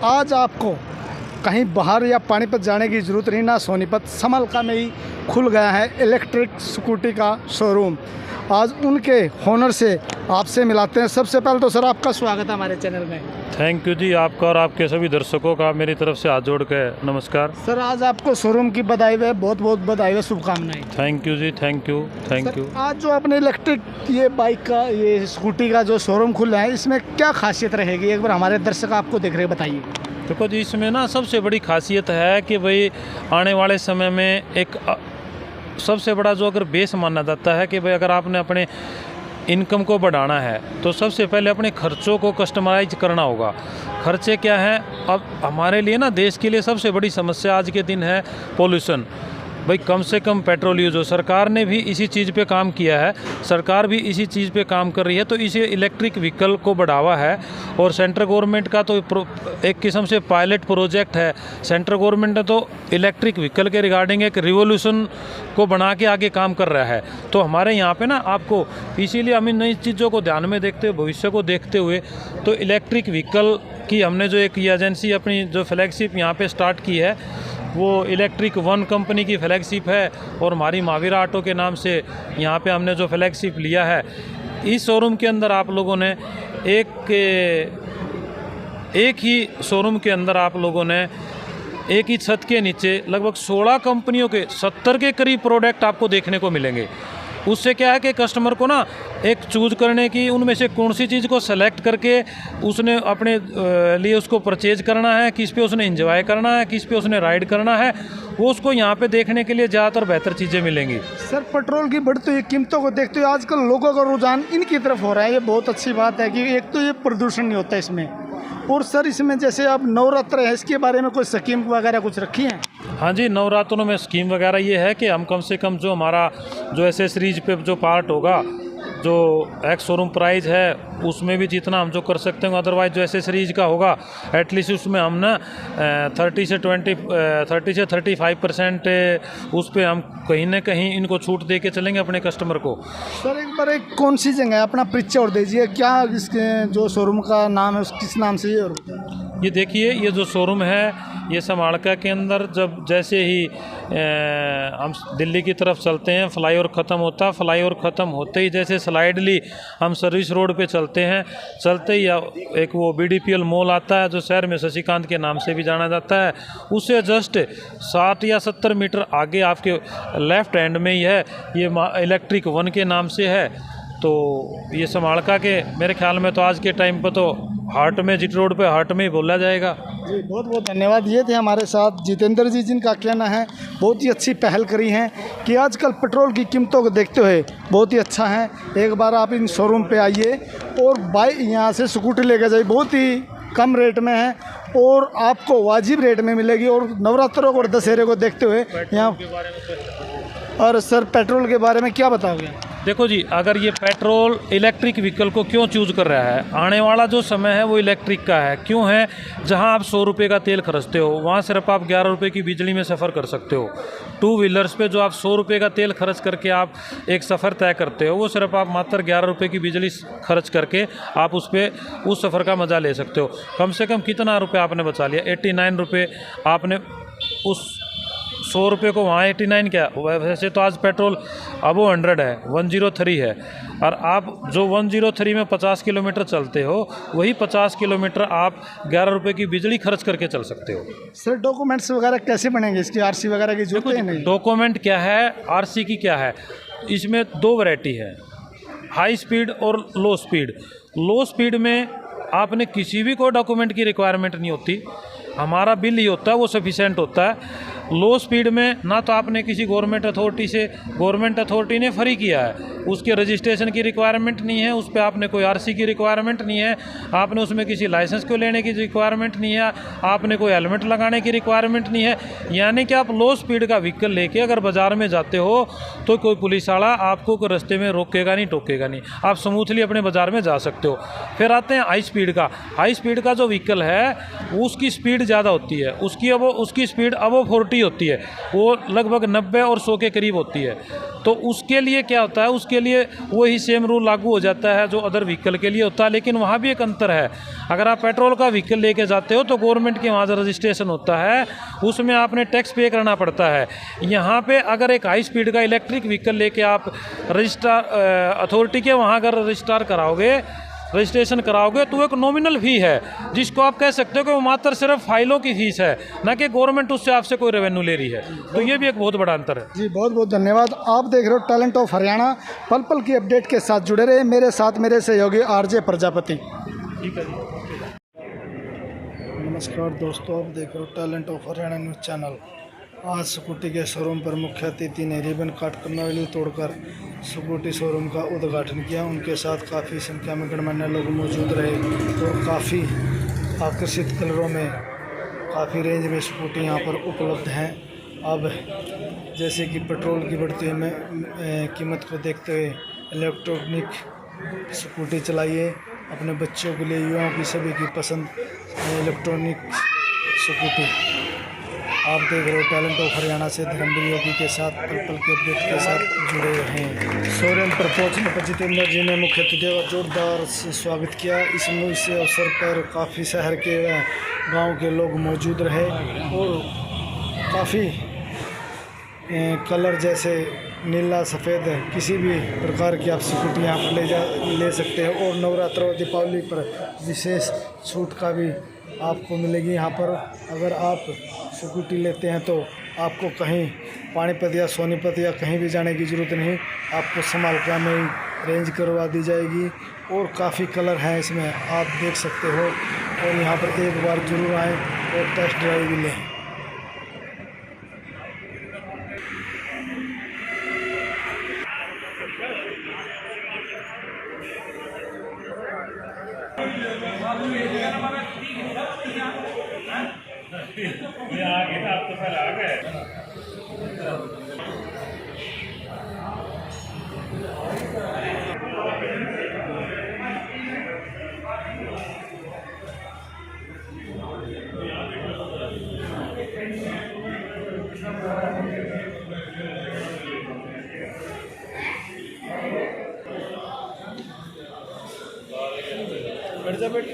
आज आपको कहीं बाहर या पानीपत जाने की ज़रूरत नहीं, ना सोनीपत, समलका में ही खुल गया है इलेक्ट्रिक स्कूटी का शोरूम। आज उनके ओनर से आपसे मिलाते हैं। सबसे पहले तो सर आपका स्वागत है हमारे चैनल में। थैंक यू जी, आपका और आपके सभी दर्शकों का मेरी तरफ से हाथ जोड़ के नमस्कार। सर आज आपको शोरूम की बधाई है, बहुत बहुत बधाई है, शुभकामनाएं। थैंक यू जी, थैंक यू थैंक यू। आज जो अपने इलेक्ट्रिक ये बाइक का, ये स्कूटी का जो शोरूम खुला है, इसमें क्या खासियत रहेगी, एक बार हमारे दर्शक आपको देख रहे बताइए। देखो जी, इसमें ना सबसे बड़ी खासियत है कि भाई आने वाले समय में एक सबसे बड़ा जो अगर बेस माना जाता है कि भाई अगर आपने अपने इनकम को बढ़ाना है तो सबसे पहले अपने खर्चों को कस्टमाइज करना होगा। खर्चे क्या हैं? अब हमारे लिए ना देश के लिए सबसे बड़ी समस्या आज के दिन है पोल्यूशन। भाई कम से कम पेट्रोल यूज़ हो। सरकार ने भी इसी चीज़ पे काम किया है, सरकार भी इसी चीज़ पे काम कर रही है, तो इसे इलेक्ट्रिक व्हीकल को बढ़ावा है। और सेंट्रल गवर्नमेंट का तो एक किस्म से पायलट प्रोजेक्ट है। सेंट्रल गवर्नमेंट ने तो इलेक्ट्रिक व्हीकल के रिगार्डिंग एक रिवोल्यूशन को बना के आगे काम कर रहा है। तो हमारे यहाँ पे ना आपको इसीलिए हम इन नई चीज़ों को ध्यान में देखते हुए, भविष्य को देखते हुए, तो इलेक्ट्रिक व्हीकल की हमने जो एक एजेंसी अपनी जो फ्लैगशिप यहाँ पे स्टार्ट की है, वो इलेक्ट्रिक वन कंपनी की फ्लैगशिप है। और हमारी महावीरा ऑटो के नाम से यहाँ पे हमने जो फ्लैगशिप लिया है, इस शोरूम के अंदर आप लोगों ने एक ही शोरूम के अंदर आप लोगों ने एक ही छत के नीचे लगभग 16 कंपनियों के 70 के करीब प्रोडक्ट आपको देखने को मिलेंगे। उससे क्या है कि कस्टमर को ना एक चूज करने की, उनमें से कौन सी चीज़ को सेलेक्ट करके उसने अपने लिए उसको परचेज करना है, किस पे उसने एंजॉय करना है, किस पे उसने राइड करना है, वो उसको यहाँ पे देखने के लिए ज़्यादातर बेहतर चीज़ें मिलेंगी। सर पेट्रोल की बढ़ती हुई कीमतों को देखते हुए आजकल लोगों का रुझान इनकी तरफ हो रहा है, ये बहुत अच्छी बात है कि एक तो ये प्रदूषण नहीं होता इसमें। और सर इसमें जैसे अब नवरात्र है, इसके बारे में कोई स्कीम वगैरह कुछ रखी है? हाँ जी, नवरात्रों में स्कीम वगैरह ये है कि हम कम से कम जो हमारा जो एसेसरीज पे जो पार्ट होगा, जो एक्स शोरूम प्राइस है, उसमें भी जितना हम जो कर सकते हैं, अदरवाइज जो एसेसरीज का होगा एटलीस्ट उसमें हम ना 30 से 35% उस पर हम कहीं ना कहीं इनको छूट दे के चलेंगे अपने कस्टमर को। सर एक बार एक कौन सी जगह है, अपना परिचय और दीजिए, क्या इसके जो शोरूम का नाम है किस नाम से ये? और ये देखिए, ये जो शोरूम है ये समालका के अंदर जब जैसे ही हम दिल्ली की तरफ चलते हैं, फ्लाईओवर ख़त्म होता है, फ्लाईओवर ख़त्म होते ही जैसे स्लाइडली हम सर्विस रोड पे चलते हैं, चलते ही एक वो BDPL मॉल आता है जो शहर में शशिकांत के नाम से भी जाना जाता है। उससे जस्ट 60 या 70 मीटर आगे आपके लेफ़्ट हैंड में ही है, ये इलेक्ट्रिक वन के नाम से है। तो ये समालका के मेरे ख्याल में तो आज के टाइम पर तो हार्ट में, जीटी रोड पे हार्ट में ही बोला जाएगा। जी बहुत बहुत धन्यवाद। ये थे हमारे साथ जितेंद्र जी, जिनका कहना है बहुत ही अच्छी पहल करी है कि आजकल पेट्रोल की कीमतों को देखते हुए बहुत ही अच्छा है। एक बार आप इन शोरूम पे आइए और बाइक यहाँ से स्कूटी लेकर जाइए, बहुत ही कम रेट में है और आपको वाजिब रेट में मिलेगी। और नवरात्रों और दशहरे को देखते हुए यहाँ। और सर पेट्रोल के बारे में क्या बताओगे? देखो जी, अगर ये पेट्रोल इलेक्ट्रिक व्हीकल को क्यों चूज़ कर रहा है, आने वाला जो समय है वो इलेक्ट्रिक का है। क्यों है? जहां आप 100 रुपये का तेल खर्चते हो, वहां सिर्फ आप 11 रुपये की बिजली में सफ़र कर सकते हो। 2 व्हीलर्स पे जो आप 100 रुपये का तेल खर्च करके आप एक सफ़र तय करते हो, वो सिर्फ आप मात्र 11 रुपये की बिजली खर्च करके आप उस सफ़र का मज़ा ले सकते हो। कम से कम कितना रुपये आपने बचा लिया? 89 रुपये आपने उस 100 रुपये को, वहाँ 89 क्या, वैसे तो आज पेट्रोल अब वो 100 है, 103 है। और आप जो 103 में 50 किलोमीटर चलते हो, वही 50 किलोमीटर आप 11 रुपये की बिजली खर्च करके चल सकते हो। सर डॉक्यूमेंट्स वगैरह कैसे बनेंगे, इसकी RC वगैरह की जरूरत है नहीं? डॉक्यूमेंट क्या है, RC की क्या है, इसमें 2 वैरायटी है, हाई स्पीड और लो स्पीड। लो स्पीड में आपने किसी भी कोई डॉक्यूमेंट की रिक्वायरमेंट नहीं होती, हमारा बिल ही होता है, वो सफिशेंट होता है। लो स्पीड में ना तो आपने किसी गवर्नमेंट अथॉरिटी ने फ्री किया है, उसके रजिस्ट्रेशन की रिक्वायरमेंट नहीं है, उस पर आपने कोई RC की रिक्वायरमेंट नहीं है, आपने उसमें किसी लाइसेंस को लेने की रिक्वायरमेंट नहीं है, आपने कोई हेलमेट लगाने की रिक्वायरमेंट नहीं है। यानी कि आप लो स्पीड का व्हीकल लेके अगर बाज़ार में जाते हो तो कोई पुलिस वाला आपको कोई रास्ते में रोकेगा नहीं, टोकेगा नहीं, आप स्मूथली अपने बाज़ार में जा सकते हो। फिर आते हैं हाई स्पीड का। हाई स्पीड का जो व्हीकल है उसकी स्पीड ज़्यादा होती है, उसकी स्पीड अब 40 ही होती है, वो लगभग 90 और 100 के करीब होती है। तो उसके लिए क्या होता है, उसके लिए वही सेम रूल लागू हो जाता है जो अदर व्हीकल के लिए होता है। लेकिन वहाँ भी एक अंतर है, अगर आप पेट्रोल का व्हीकल लेके जाते हो तो गवर्नमेंट के वहाँ जो रजिस्ट्रेशन होता है उसमें आपने टैक्स पे करना पड़ता है। यहाँ पे अगर एक हाई स्पीड का इलेक्ट्रिक व्हीकल लेके आप रजिस्ट्रार अथॉरिटी के वहाँ अगर रजिस्ट्रेशन कराओगे तो एक नॉमिनल फ़ी है, जिसको आप कह सकते हो कि वो मात्र सिर्फ फाइलों की फ़ीस है, ना कि गवर्नमेंट उससे आपसे कोई रेवेन्यू ले रही है। तो ये भी एक बहुत बड़ा अंतर है। जी बहुत बहुत धन्यवाद। आप देख रहे हो टैलेंट ऑफ हरियाणा, पल पल की अपडेट के साथ जुड़े रहे मेरे साथ, मेरे सहयोगी आरजे प्रजापति। ठीक है जी। नमस्कार दोस्तों, आप देख रहे हो talent of Haryana news channel. आज स्कूटी के शोरूम पर मुख्य अतिथि ने रिबन काट कर नवेली तोड़कर स्कूटी शोरूम का उद्घाटन किया। उनके साथ काफ़ी संख्या में गणमान्य लोग मौजूद रहे और काफ़ी आकर्षित कलरों में, काफ़ी रेंज में स्कूटी यहाँ पर उपलब्ध हैं। अब जैसे कि पेट्रोल की बढ़ती हुई कीमत को देखते हुए इलेक्ट्रॉनिक स्कूटी चलाइए। अपने बच्चों के लिए, युवाओं की, सभी की पसंद इलेक्ट्रॉनिक स्कूटी। आप देख रहे हो टैलेंट ऑफ हरियाणा से धर्मवीर योगी के साथ पल पल के अपडेट के साथ जुड़े रहें। शोरूम पर पहुंचने पर जितेंद्र जी ने मुख्य अतिथि का जोरदार से स्वागत किया। इस अवसर पर काफ़ी शहर के व गाँव के लोग मौजूद रहे और काफ़ी कलर जैसे नीला, सफ़ेद, किसी भी प्रकार की आप स्कूटी यहाँ पर ले सकते हैं। और नवरात्र और दीपावली पर विशेष छूट का भी आपको मिलेगी यहाँ पर। अगर आप स्कूटी लेते हैं तो आपको कहीं पानीपत या सोनीपत या कहीं भी जाने की ज़रूरत नहीं, आपको समालका में ही रेंज करवा दी जाएगी। और काफ़ी कलर हैं इसमें, आप देख सकते हो। और यहाँ पर एक बार ज़रूर आएँ और टेस्ट ड्राइव भी लें। ये आ गए, आप तो पहले आ गए। बैठ जा, बैठ।